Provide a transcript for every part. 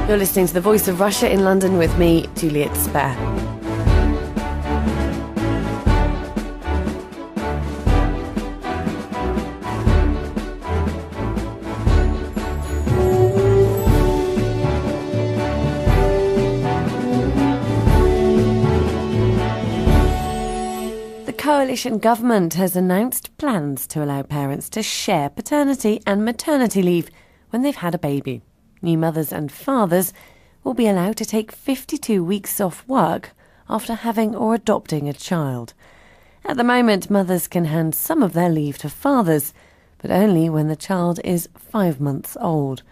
You're listening to The Voice of Russia in London with me, Juliet Spare. The coalition government has announced plans to allow parents to share paternity and maternity leave when they've had a baby. New mothers and fathers will be allowed to take 52 weeks off work after having or adopting a child. At the moment, mothers can hand some of their leave to fathers, but only when the child is 5 months old.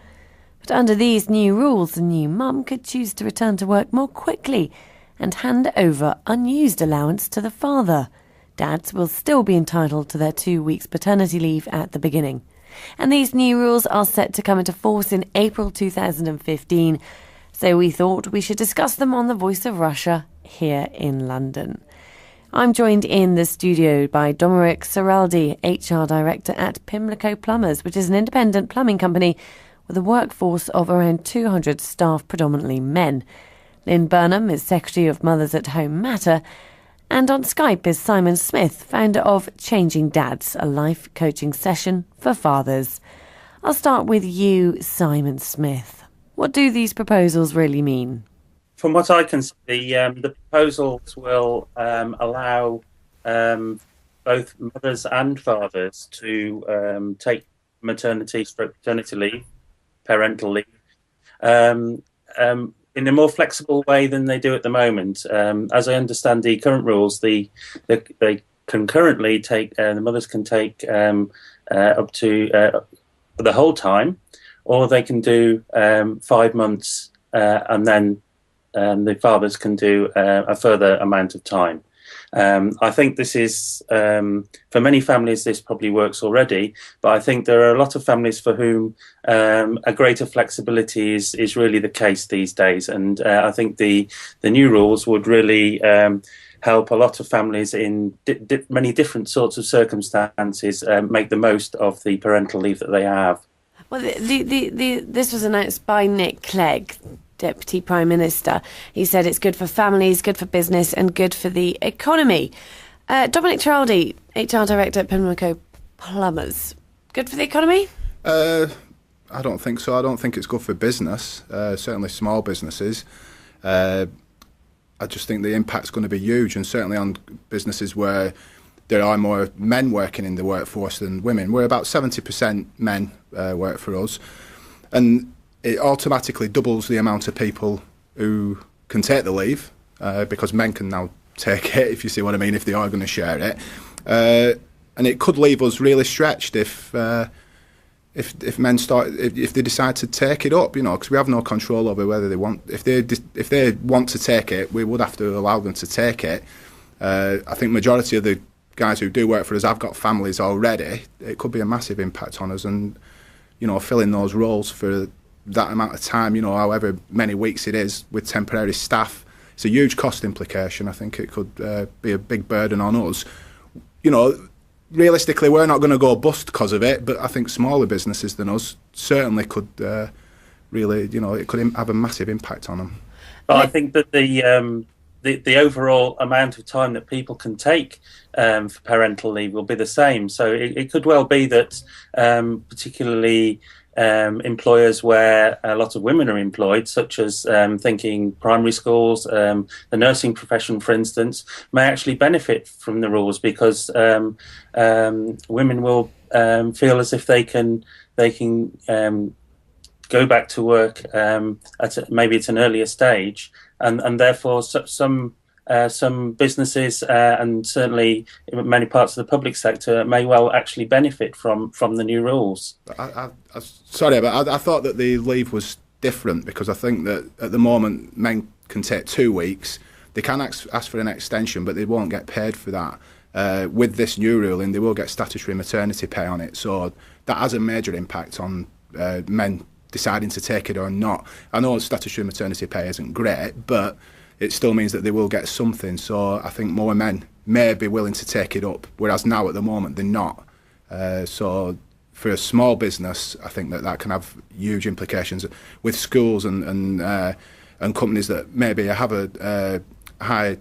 But under these new rules, the new mum could choose to return to work more quickly and hand over unused allowance to the father. Dads will still be entitled to their 2 weeks paternity leave at the beginning. And these new rules are set to come into force in April 2015, so we thought we should discuss them on The Voice of Russia here in London. I'm joined in the studio by Dominic Seraldi, HR Director at Pimlico Plumbers, which is an independent plumbing company with a workforce of around 200 staff, predominantly men. Lynn Burnham is Secretary of Mothers at Home Matter. And on Skype is Simon Smith, founder of Changing Dads, a life coaching session for fathers. I'll start with you, Simon Smith. What do these proposals really mean? From what I can see, the proposals will allow both mothers and fathers to take maternity/paternity leave, parental leave, in a more flexible way than they do at the moment. As I understand the current rules, they can currently take, the mothers can take up to the whole time, or they can do 5 months and then the fathers can do a further amount of time. I think this is, for many families, this probably works already, but I think there are a lot of families for whom a greater flexibility is really the case these days. And I think the new rules would really help a lot of families in many different sorts of circumstances make the most of the parental leave that they have. Well, this was announced by Nick Clegg, Deputy Prime Minister. He said it's good for families, good for business and good for the economy. Dominic Seraldi, HR Director at Pimlico Plumbers. Good for the economy? I don't think so. I don't think it's good for business, certainly small businesses. I just think the impact's going to be huge, and certainly on businesses where there are more men working in the workforce than women. We're about 70% men work for us. And it automatically doubles the amount of people who can take the leave, because men can now take it, if you see what I mean, if they are going to share it. And it could leave us really stretched if men if they decide to take it up, because we have no control over whether they want. If they want to take it, we would have to allow them to take it. I think majority of the guys who do work for us have got families already. It could be a massive impact on us, and filling those roles for that amount of time, however many weeks it is, with temporary staff, it's a huge cost implication. I think it could be a big burden on us. Realistically, we're not going to go bust because of it, but I think smaller businesses than us certainly could really, it could have a massive impact on them. But I think that the overall amount of time that people can take for parental leave will be the same. So it could well be that particularly employers where a lot of women are employed, such as thinking primary schools, the nursing profession, for instance, may actually benefit from the rules, because women will feel as if they can go back to work maybe at an earlier stage, and therefore some businesses and certainly in many parts of the public sector may well actually benefit from the new rules. Sorry, but I thought that the leave was different, because I think that at the moment men can take 2 weeks. They can ask for an extension, but they won't get paid for that. With this new ruling, they will get statutory maternity pay on it. So that has a major impact on men deciding to take it or not. I know statutory maternity pay isn't great, but it still means that they will get something. So I think more men may be willing to take it up, whereas now at the moment they're not. So for a small business, I think that can have huge implications with schools and companies that maybe have a high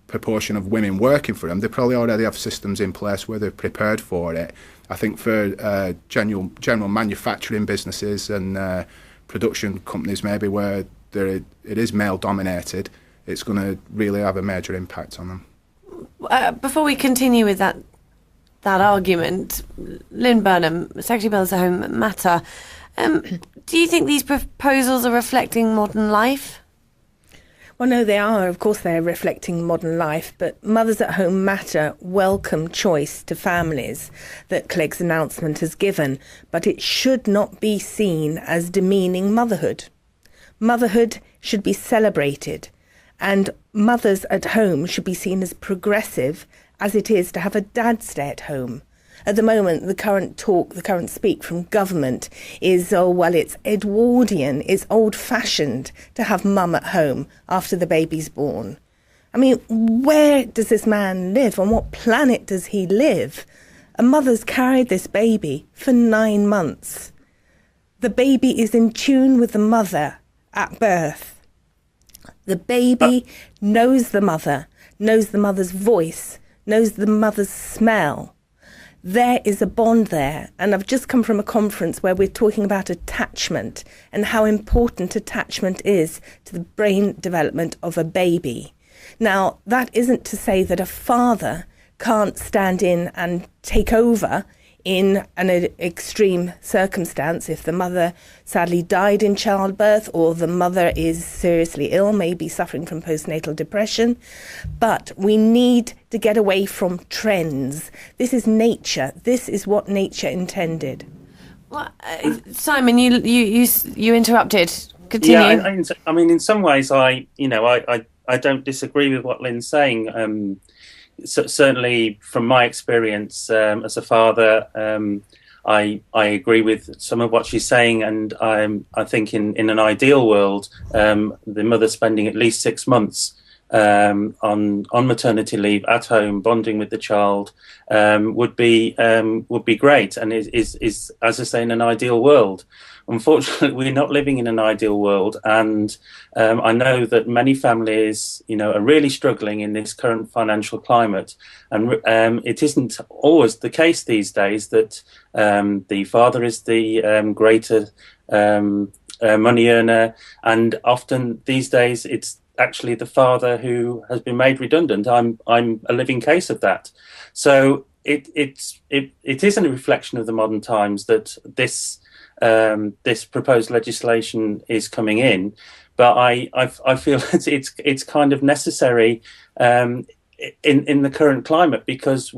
proportion of women working for them. They probably already have systems in place where they're prepared for it. I think for general manufacturing businesses and production companies, maybe where it is male dominated, it's going to really have a major impact on them. Before we continue with that argument, Lynn Burnham, Secretary Bells at Home Matter, do you think these proposals are reflecting modern life? Well, no, they are. Of course, they're reflecting modern life, but Mothers at Home Matter welcome choice to families that Clegg's announcement has given, but it should not be seen as demeaning motherhood. Motherhood should be celebrated, and mothers at home should be seen as progressive as it is to have a dad stay at home. At the moment, the current speak from government is, oh, well, it's Edwardian, it's old-fashioned to have mum at home after the baby's born. I mean, where does this man live? On what planet does he live? A mother's carried this baby for 9 months. The baby is in tune with the mother at birth. The baby knows the mother's voice, knows the mother's smell. There is a bond there, and I've just come from a conference where we're talking about attachment and how important attachment is to the brain development of a baby. Now, that isn't to say that a father can't stand in and take over in an extreme circumstance. If the mother sadly died in childbirth, or the mother is seriously ill, maybe suffering from postnatal depression. But we need to get away from trends. This is nature. This is what nature intended. Well, Simon, you interrupted. Continue. Yeah, I mean, in some ways, I don't disagree with what Lynn's saying. Certainly, from my experience as a father, I agree with some of what she's saying, and I think in an ideal world, the mother spending at least 6 months on maternity leave at home, bonding with the child, would be great, and is, as I say, in an ideal world. Unfortunately, we're not living in an ideal world, and I know that many families, are really struggling in this current financial climate, and it isn't always the case these days that the father is the greater money earner, and often these days it's actually the father who has been made redundant. I'm a living case of that. So it isn't a reflection of the modern times that this proposed legislation is coming in, but I feel it's kind of necessary in the current climate, because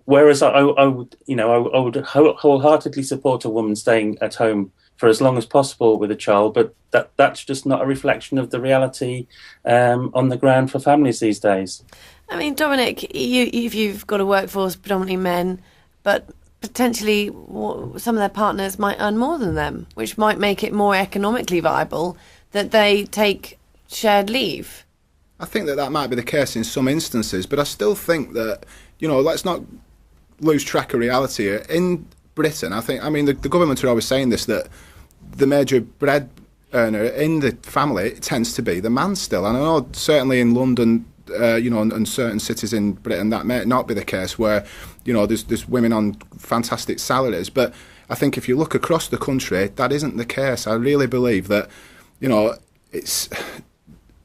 whereas I would wholeheartedly support a woman staying at home for as long as possible with a child, but that's just not a reflection of the reality on the ground for families these days. I mean, Dominic, you've got a workforce predominantly men, but potentially some of their partners might earn more than them, which might make it more economically viable that they take shared leave. I think that might be the case in some instances, but I still think that, let's not lose track of reality here. In Britain, the government are always saying this, that the major bread earner in the family tends to be the man still. And I know certainly in London, and certain cities in Britain, that may not be the case, where, there's women on fantastic salaries. But I think if you look across the country, that isn't the case. I really believe that,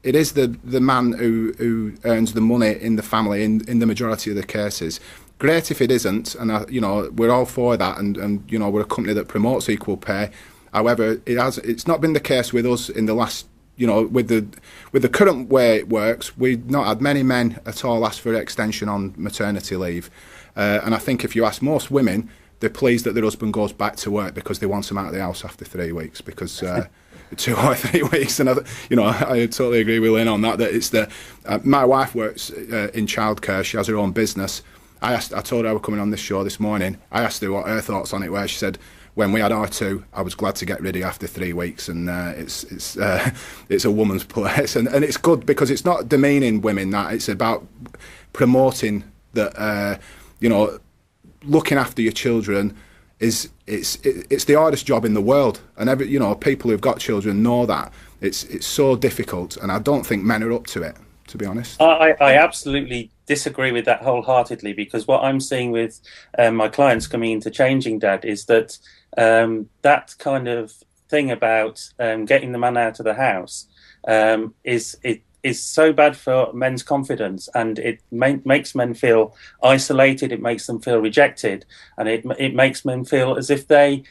it is the man who earns the money in the family in the majority of the cases. Great if it isn't, and we're all for that, and we're a company that promotes equal pay. However, it's not been the case with us in the last, with the current way it works. We've not had many men at all ask for extension on maternity leave, and I think if you ask most women, they're pleased that their husband goes back to work because they want them out of the house after 3 weeks, because 2 or 3 weeks. And I totally agree with Lynn on that. That it's my wife works in childcare. She has her own business. I told her I was coming on this show this morning. I asked her what her thoughts on it were. She said, when we had R2, I was glad to get rid of after 3 weeks, and it's a woman's place, and it's good because it's not demeaning women. That it's about promoting that looking after your children it's the hardest job in the world, and people who've got children know that it's so difficult, and I don't think men are up to it, to be honest. I absolutely disagree with that wholeheartedly, because what I'm seeing with my clients coming into Changing Dad is that that kind of thing about getting the man out of the house is so bad for men's confidence, and it makes men feel isolated. It makes them feel rejected, and it makes men feel as if they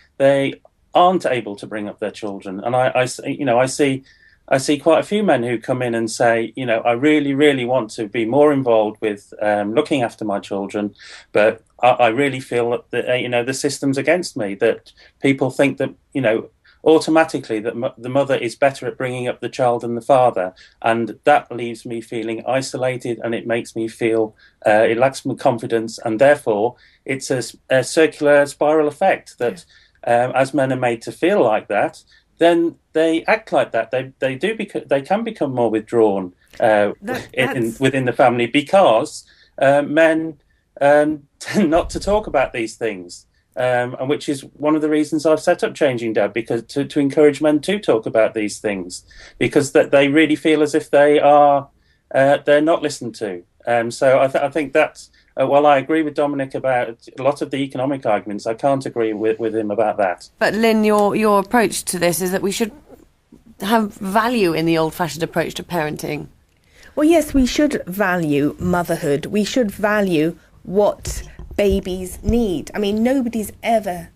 aren't able to bring up their children. And I see quite a few men who come in and say, I really, really want to be more involved with looking after my children, but I really feel that the system's against me. That people think that automatically that the mother is better at bringing up the child than the father, and that leaves me feeling isolated, and it makes me feel it lacks my confidence, and therefore it's a circular spiral effect that as men are made to feel like that, then they act like that. They can become more withdrawn within the family, because men tend not to talk about these things. And which is one of the reasons I've set up Changing Dad, because to encourage men to talk about these things, because that they really feel as if they're not listened to. So I think that's while I agree with Dominic about a lot of the economic arguments, I can't agree with him about that. But Lynn, your approach to this is that we should have value in the old-fashioned approach to parenting. Well, yes, we should value motherhood. We should value what babies need. I mean, nobody's ever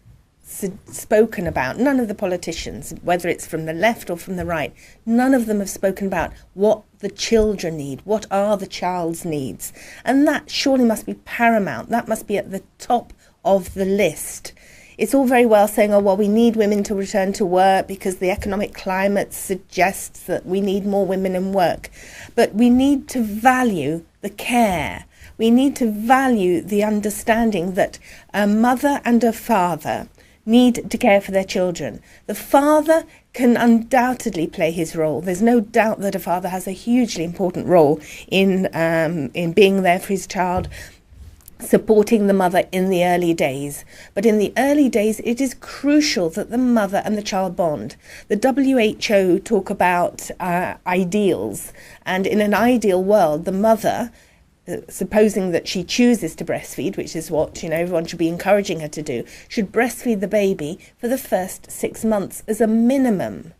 spoken about, none of the politicians, whether it's from the left or from the right, none of them have spoken about what the children need, what are the child's needs. And that surely must be paramount. That must be at the top of the list. It's all very well saying, oh, well, we need women to return to work because the economic climate suggests that we need more women in work. But we need to value the care. We need to value the understanding that a mother and a father need to care for their children. The father can undoubtedly play his role. There's no doubt that a father has a hugely important role in being there for his child, supporting the mother in the early days. But in the early days, it is crucial that the mother and the child bond. The WHO talk about ideals, and in an ideal world, the mother, supposing that she chooses to breastfeed, which is what everyone should be encouraging her to do, should breastfeed the baby for the first 6 months as a minimum.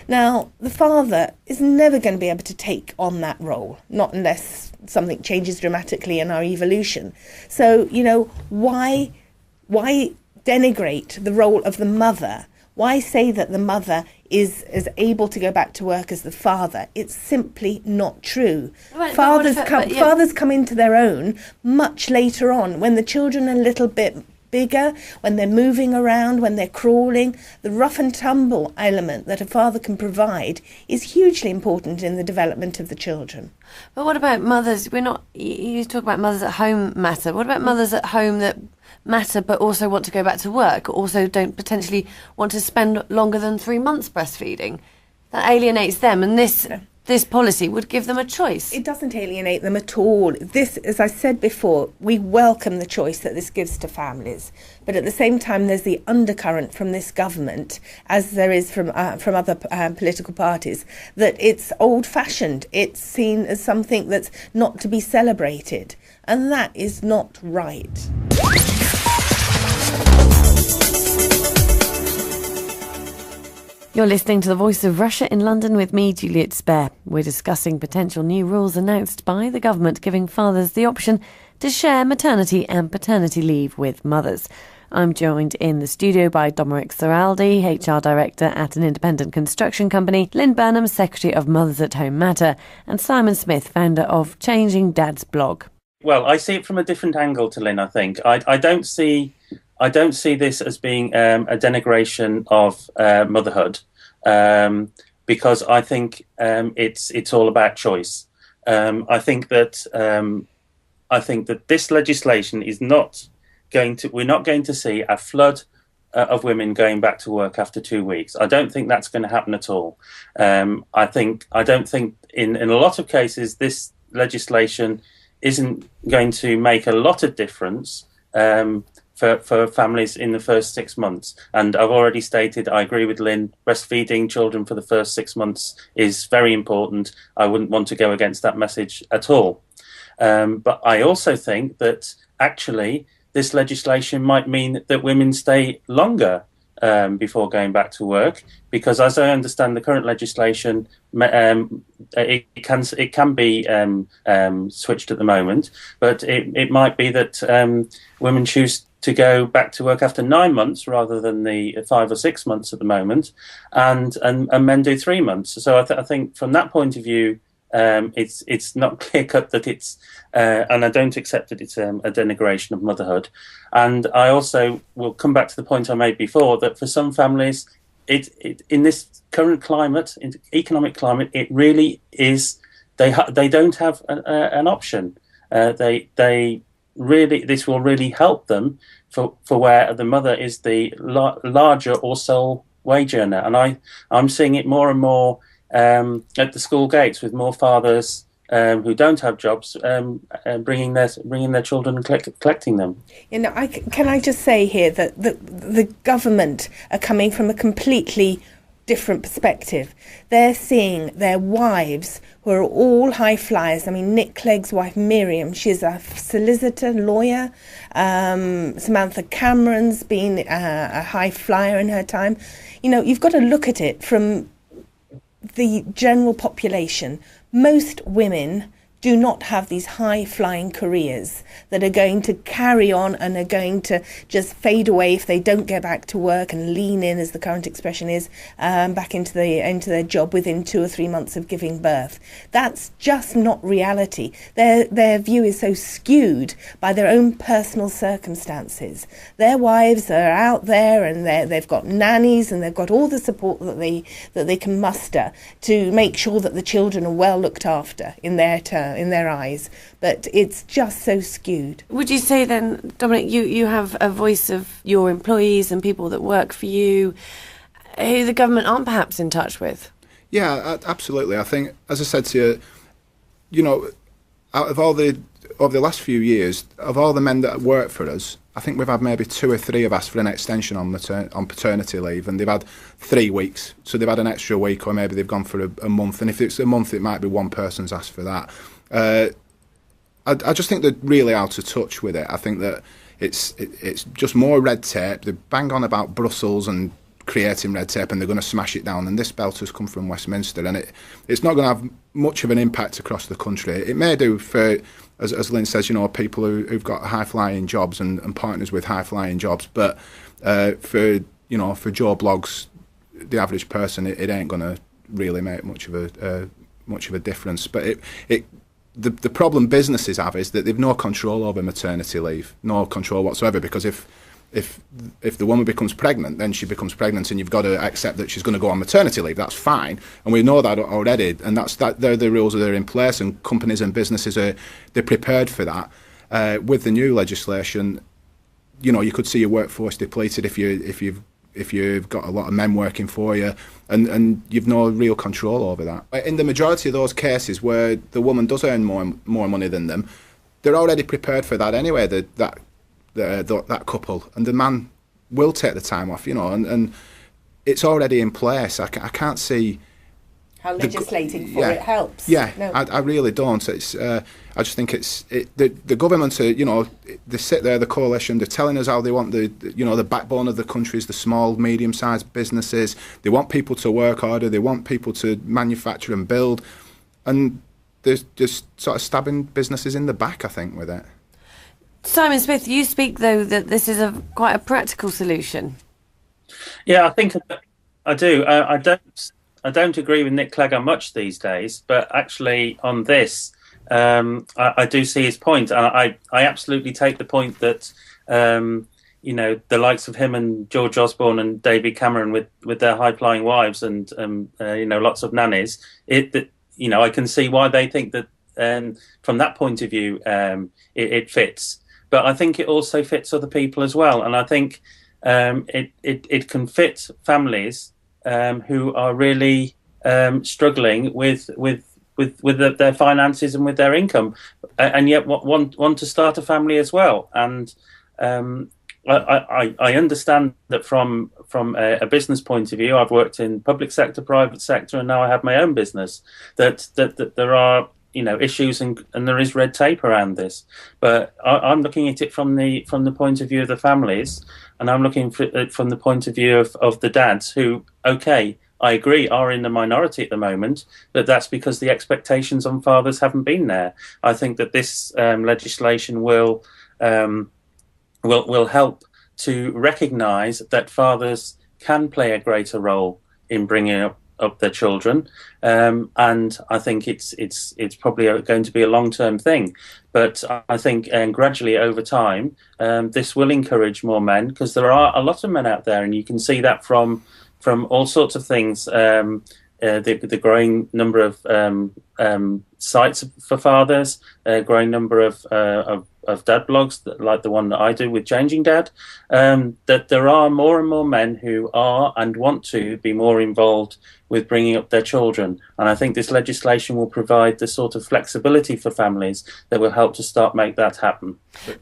Now, the father is never going to be able to take on that role, not unless something changes dramatically in our evolution. So, why denigrate the role of the mother? Why say that the mother is as able to go back to work as the father? It's simply not true. Fathers come into their own much later on, when the children are a little bit bigger, when they're moving around, when they're crawling. The rough and tumble element that a father can provide is hugely important in the development of the children. But what about mothers? You talk about mothers at home matter. What about mothers at home that matter but also want to go back to work, also don't potentially want to spend longer than 3 months breastfeeding? That alienates them, and this policy would give them a choice. It doesn't alienate them at all. This, as I said before, we welcome the choice that this gives to families. But at the same time, there's the undercurrent from this government, as there is from other political parties, that it's old-fashioned. It's seen as something that's not to be celebrated. And that is not right. You're listening to The Voice of Russia in London with me, Juliet Spare. We're discussing potential new rules announced by the government giving fathers the option to share maternity and paternity leave with mothers. I'm joined in the studio by Dominic Seraldi, HR Director at an independent construction company, Lynn Burnham, Secretary of Mothers at Home Matter, and Simon Smith, founder of Changing Dad's blog. Well, I see it from a different angle to Lynn, I think. I don't see this as being a denigration of motherhood, because I think it's all about choice. I think that this legislation is not going to. We're not going to see a flood of women going back to work after 2 weeks. I don't think that's going to happen at all. I don't think in a lot of cases this legislation isn't going to make a lot of difference. for families in the first 6 months. And I've already stated, I agree with Lynn, breastfeeding children for the first 6 months is very important. I wouldn't want to go against that message at all. But I also think that actually this legislation might mean that women stay longer before going back to work, because as I understand the current legislation, it can be switched at the moment, but it might be that women choose to go back to work after 9 months rather than the 5 or 6 months at the moment, and men do 3 months. So I think from that point of view, it's not clear cut that it's, and I don't accept that it's a denigration of motherhood. And I also will come back to the point I made before, that for some families, it in this current climate, in economic climate, it really is, they don't have an option. They really, this will really help them for where the mother is the larger or sole wage earner. And I'm seeing it more and more at the school gates, with more fathers who don't have jobs bringing their children and collecting them. You know, can I just say here that the government are coming from a completely different perspective. They're seeing their wives, who are all high flyers. I mean, Nick Clegg's wife Miriam, she's a solicitor, lawyer. Samantha Cameron's been a high flyer in her time. You know, you've got to look at it from the general population. Most women do not have these high-flying careers that are going to carry on and are going to just fade away if they don't get back to work and lean in, as the current expression is, back into their job within 2 or 3 months of giving birth. That's just not reality. Their view is so skewed by their own personal circumstances. Their wives are out there, and they've got nannies, and they've got all the support that they can muster to make sure that the children are well looked after in their eyes, but it's just so skewed. Would you say then, Dominic, you have a voice of your employees and people that work for you who the government aren't perhaps in touch with? Yeah, absolutely. I think, as I said to you, you know, out of over the last few years, of all the men that work for us, I think we've had maybe 2 or 3 have asked for an extension on paternity leave, and they've had 3 weeks. So they've had an extra week, or maybe they've gone for a month. And if it's a month, it might be one person's asked for that. I just think they're really out of touch with it. I think that it's just more red tape. They bang on about Brussels and creating red tape, and they're going to smash it down. And this belt has come from Westminster, and it's not going to have much of an impact across the country. It may do for, as Lynn says, you know, people who've got high-flying jobs and partners with high-flying jobs. But for Joe Bloggs, the average person, it ain't going to really make much of a difference. But the problem businesses have is that they've no control over maternity leave, no control whatsoever, because if the woman becomes pregnant, then she becomes pregnant, and you've got to accept that she's going to go on maternity leave. That's fine, and we know that already, and they're the rules that are in place, and companies and businesses they're prepared for that. With the new legislation, you know, you could see your workforce depleted if you've got a lot of men working for you, and you've no real control over that. In the majority of those cases where the woman does earn more money than them, they're already prepared for that anyway. That couple, and the man will take the time off, you know, and it's already in place. I can't see how legislating for it helps. Yeah, no. I really don't. It's I just think the government are, you know, they sit there, the coalition, they're telling us how they want the backbone of the country is the small, medium-sized businesses. They want people to work harder. They want people to manufacture and build, and they're just sort of stabbing businesses in the back, I think, with it. Simon Smith, you speak, though, that this is quite a practical solution. Yeah, I think I do. I don't agree with Nick Clegg on much these days, but actually on this, I do see his point. I absolutely take the point that you know, the likes of him and George Osborne and David Cameron with their high-flying wives and you know, lots of nannies. You know, I can see why they think that from that point of view it fits. But I think it also fits other people as well, and I think it can fit families who are really struggling with their finances and with their income, and yet want to start a family as well. And I understand that from a business point of view. I've worked in public sector, private sector, and now I have my own business. That there are issues and there is red tape around this. But I'm looking at it from the point of view of the families, and I'm looking for it from the point of view of the dads who, okay, I agree, are in the minority at the moment, but that's because the expectations on fathers haven't been there. I think that this legislation will help to recognise that fathers can play a greater role in bringing up their children, and I think it's probably going to be a long-term thing. But I think gradually over time, this will encourage more men, because there are a lot of men out there, and you can see that from all sorts of things. The growing number of sites for fathers, growing number of dad blogs, like the one that I do with Changing Dad, that there are more and more men who are and want to be more involved with bringing up their children. And I think this legislation will provide the sort of flexibility for families that will help to start make that happen.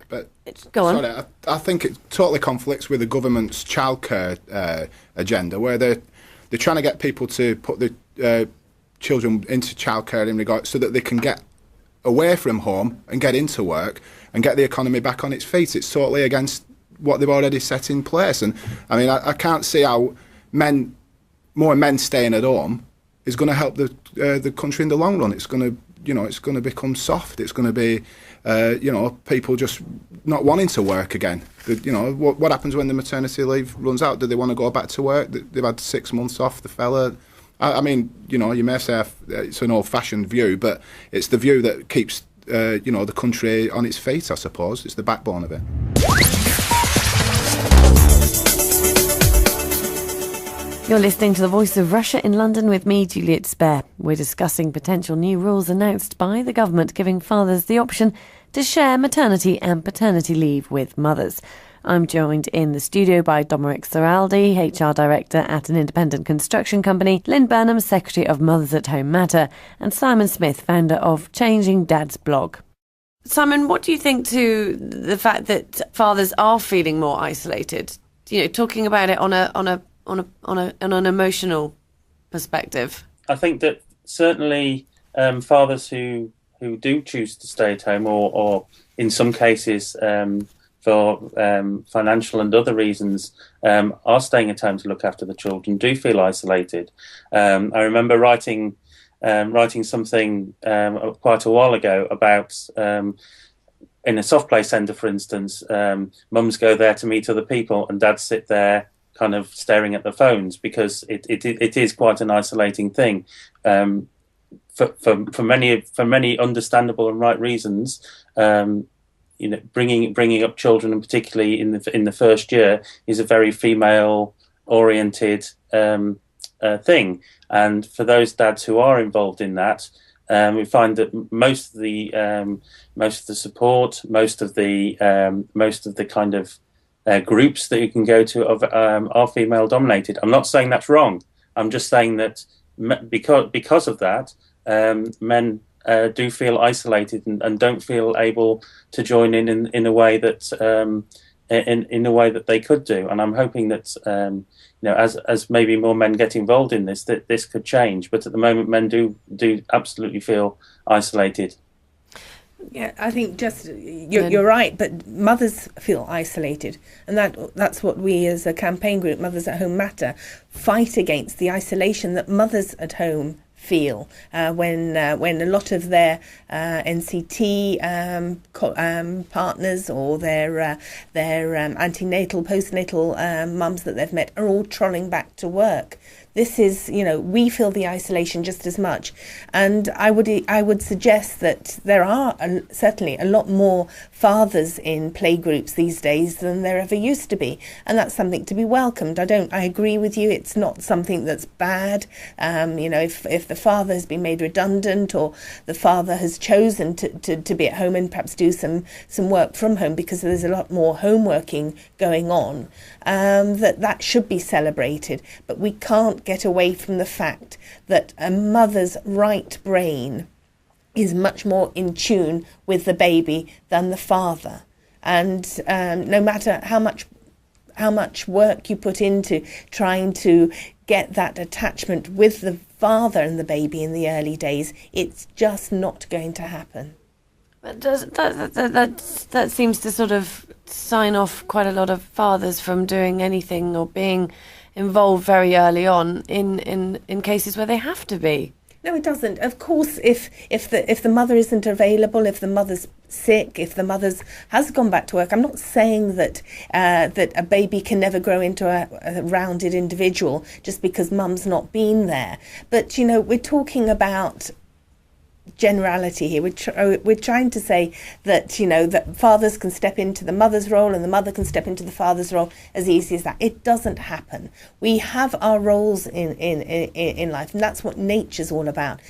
But go on. Sorry, I think it totally conflicts with the government's childcare agenda, where they're trying to get people to put the children into childcare in regard so that they can get away from home and get into work and get the economy back on its feet. It's totally against what they've already set in place. And I mean, I can't see how more men staying at home is going to help the country in the long run. It's going to, it's going to become soft. It's going to be, people just not wanting to work again. What happens when the maternity leave runs out? Do they want to go back to work? They've had 6 months off, the fella. I mean, you may say it's an old-fashioned view, but it's the view that keeps, the country on its feet, I suppose. It's the backbone of it. You're listening to The Voice of Russia in London with me, Juliet Spare. We're discussing potential new rules announced by the government giving fathers the option to share maternity and paternity leave with mothers. I'm joined in the studio by Dominic Seraldi, HR Director at an independent construction company, Lynn Burnham, Secretary of Mothers at Home Matter, and Simon Smith, founder of Changing Dad's blog. Simon, what do you think to the fact that fathers are feeling more isolated? Talking about it on an emotional perspective. I think that certainly fathers who do choose to stay at home, or in some cases for financial and other reasons, are staying at home to look after the children, do feel isolated. I remember writing something quite a while ago about in a soft play centre, for instance, mums go there to meet other people and dads sit there kind of staring at the phones, because it is quite an isolating thing. For many understandable and right reasons, bringing up children, and particularly in the first year, is a very female oriented thing. And for those dads who are involved in that, we find that most of the support, most of the kind of groups that you can go to are female dominated. I'm not saying that's wrong. I'm just saying that because of that, men do feel isolated and don't feel able to join in a way that in a way that they could do. And I'm hoping that as maybe more men get involved in this, that this could change. But at the moment, men do absolutely feel isolated. Yeah, I think you're right, but mothers feel isolated, and that's what we as a campaign group, Mothers at Home Matter, fight against, the isolation that mothers at home feel when a lot of their NCT partners or their antenatal, postnatal mums that they've met are all trolling back to work. This is, we feel the isolation just as much, and I would suggest that there are certainly a lot more fathers in playgroups these days than there ever used to be, and that's something to be welcomed. I agree with you. It's not something that's bad. If the father has been made redundant, or the father has chosen to be at home and perhaps do some work from home because there's a lot more homeworking going on, that should be celebrated. But we can't get away from the fact that a mother's right brain is much more in tune with the baby than the father. And no matter how much work you put into trying to get that attachment with the father and the baby in the early days, it's just not going to happen. That seems to sort of sign off quite a lot of fathers from doing anything or being involved very early on in cases where they have to be. No, it doesn't. Of course, if the mother isn't available, if the mother's sick, if the mother's has gone back to work, I'm not saying that that a baby can never grow into a rounded individual just because mum's not been there. But we're talking about generality here. We're trying to say that that fathers can step into the mother's role and the mother can step into the father's role as easy as that. It doesn't happen. We have our roles in life, and that's what nature's all about.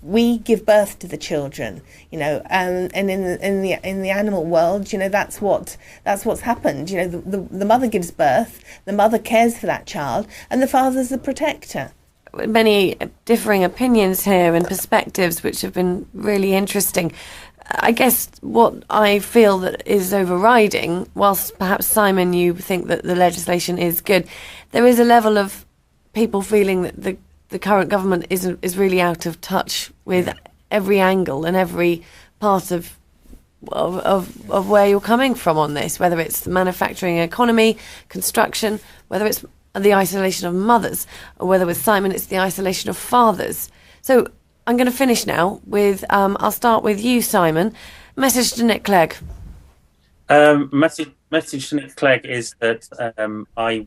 We give birth to the children, and in the animal world, that's what's happened. The mother gives birth, the mother cares for that child, and the father's the protector. Many differing opinions here and perspectives, which have been really interesting. I guess what I feel that is overriding, whilst perhaps, Simon, you think that the legislation is good, there is a level of people feeling that the current government is really out of touch with every angle and every part of where you're coming from on this, whether it's the manufacturing economy, construction, whether it's the isolation of mothers, or whether with Simon it's the isolation of fathers. So I'm going to finish now with, I'll start with you, Simon. Message to Nick Clegg. Message to Nick Clegg is that I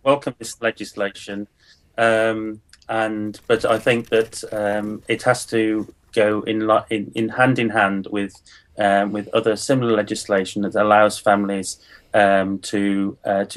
welcome this legislation, but I think that it has to go in hand in hand with other similar legislation that allows families to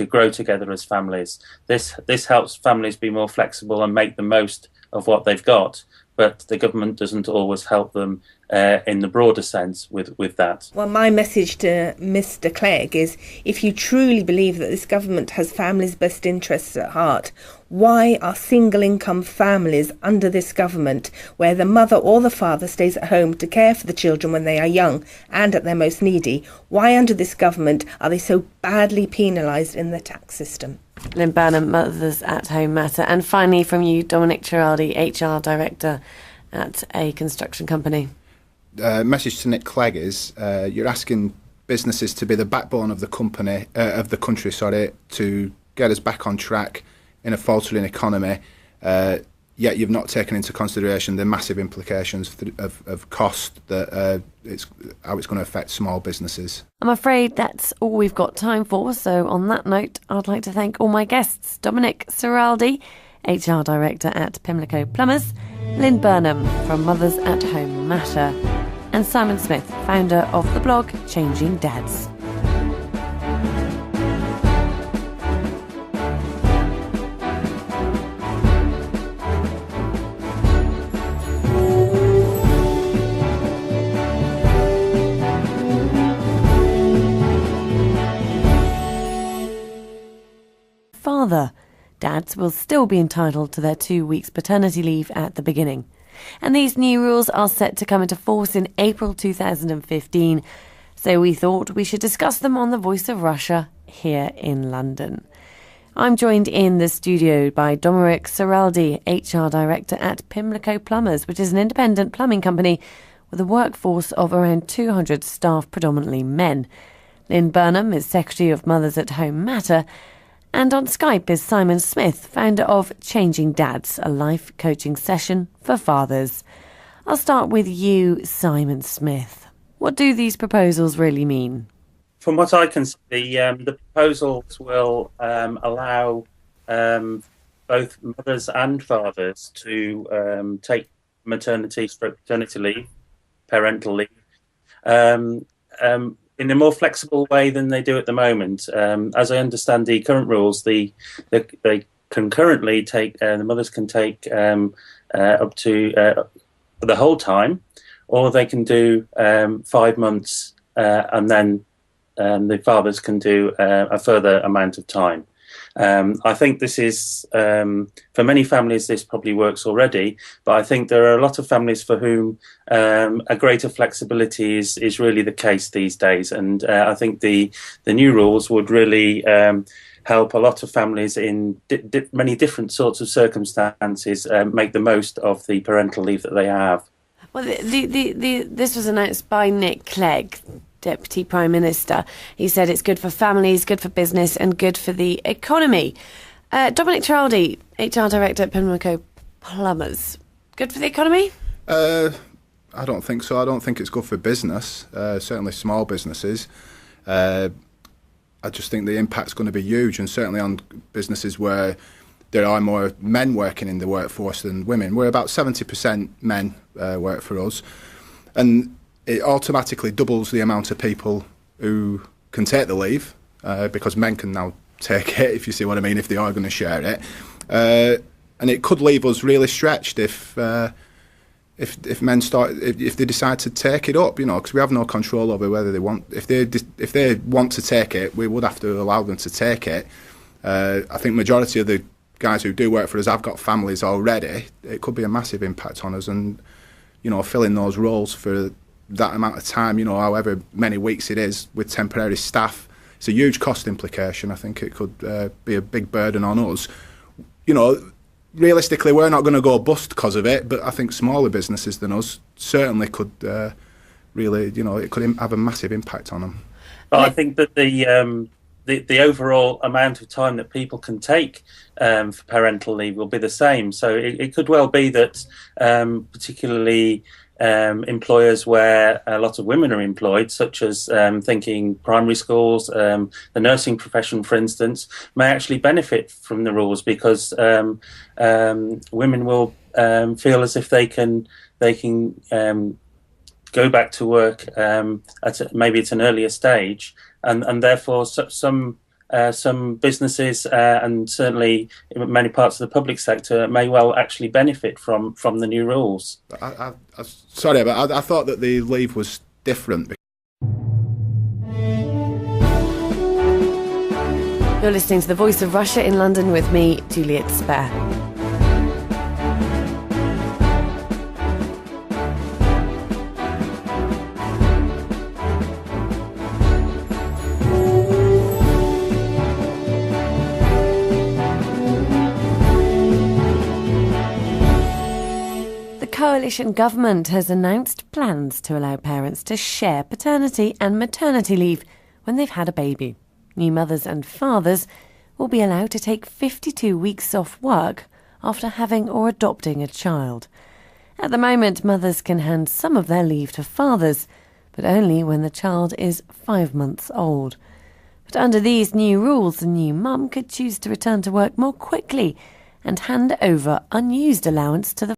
grow together as families. This helps families be more flexible and make the most of what they've got, but the government doesn't always help them in the broader sense with that. Well, my message to Mr. Clegg is, if you truly believe that this government has families' best interests at heart, why are single-income families under this government, where the mother or the father stays at home to care for the children when they are young and at their most needy, why under this government are they so badly penalised in the tax system? Lynn Burnham, Mothers at Home Matter. And finally from you, Dominic Ciraldi, HR Director at a construction company. Message to Nick Clegg is you're asking businesses to be the backbone of the country, to get us back on track in a faltering economy, yet you've not taken into consideration the massive implications of cost that how it's going to affect small businesses. I'm afraid that's all we've got time for, so on that note, I'd like to thank all my guests: Dominic Ciraldi, HR Director at Pimlico Plumbers, Lynn Burnham from Mothers at Home Matter, and Simon Smith, founder of the blog Changing Dads. Dads will still be entitled to their 2 weeks paternity leave at the beginning. And these new rules are set to come into force in April 2015, so we thought we should discuss them on the Voice of Russia here in London. I'm joined in the studio by Dominic Ciraldi, HR Director at Pimlico Plumbers, which is an independent plumbing company with a workforce of around 200 staff, predominantly men. Lynn Burnham is Secretary of Mothers at Home Matter, and on Skype is Simon Smith, founder of Changing Dads, a life coaching session for fathers. I'll start with you, Simon Smith. What do these proposals really mean? From what I can see, the proposals will allow both mothers and fathers to take maternity/paternity leave, parental leave, in a more flexible way than they do at the moment. As I understand the current rules, they can currently take, the mothers can take up to the whole time, or they can do 5 months and then the fathers can do a further amount of time. I think this is, for many families, this probably works already, but I think there are a lot of families for whom a greater flexibility is really the case these days. And I think the new rules would really help a lot of families in many different sorts of circumstances make the most of the parental leave that they have. Well, this was announced by Nick Clegg, Deputy Prime Minister. He said it's good for families, good for business and good for the economy. Dominic Childy, HR Director at Pimlico Plumbers. Good for the economy? I don't think so. I don't think it's good for business, certainly small businesses. I just think the impact's going to be huge, and certainly on businesses where there are more men working in the workforce than women. We're about 70% men work for us, and it automatically doubles the amount of people who can take the leave, because men can now take it, if you see what I mean, if they are going to share it. And it could leave us really stretched if men if they decide to take it up, because we have no control over whether they want. If they want to take it, we would have to allow them to take it. I think majority of the guys who do work for us have got families already. It could be a massive impact on us, and filling those roles for that amount of time, however many weeks it is, with temporary staff, it's a huge cost implication. I think it could be a big burden on us. Realistically, we're not going to go bust because of it, but I think smaller businesses than us certainly could really, it could have a massive impact on them. Well, I think that the overall amount of time that people can take for parental leave will be the same. So it could well be that particularly employers where a lot of women are employed, such as thinking primary schools, the nursing profession, for instance, may actually benefit from the rules, because women will feel as if they can go back to work maybe at an earlier stage, and therefore some businesses and certainly in many parts of the public sector may well actually benefit from the new rules. Sorry, but I thought that the leave was different. You're listening to The Voice of Russia in London with me, Juliet Spare. The coalition government has announced plans to allow parents to share paternity and maternity leave when they've had a baby. New mothers and fathers will be allowed to take 52 weeks off work after having or adopting a child. At the moment, mothers can hand some of their leave to fathers, but only when the child is 5 months old. But under these new rules, the new mum could choose to return to work more quickly and hand over unused allowance to the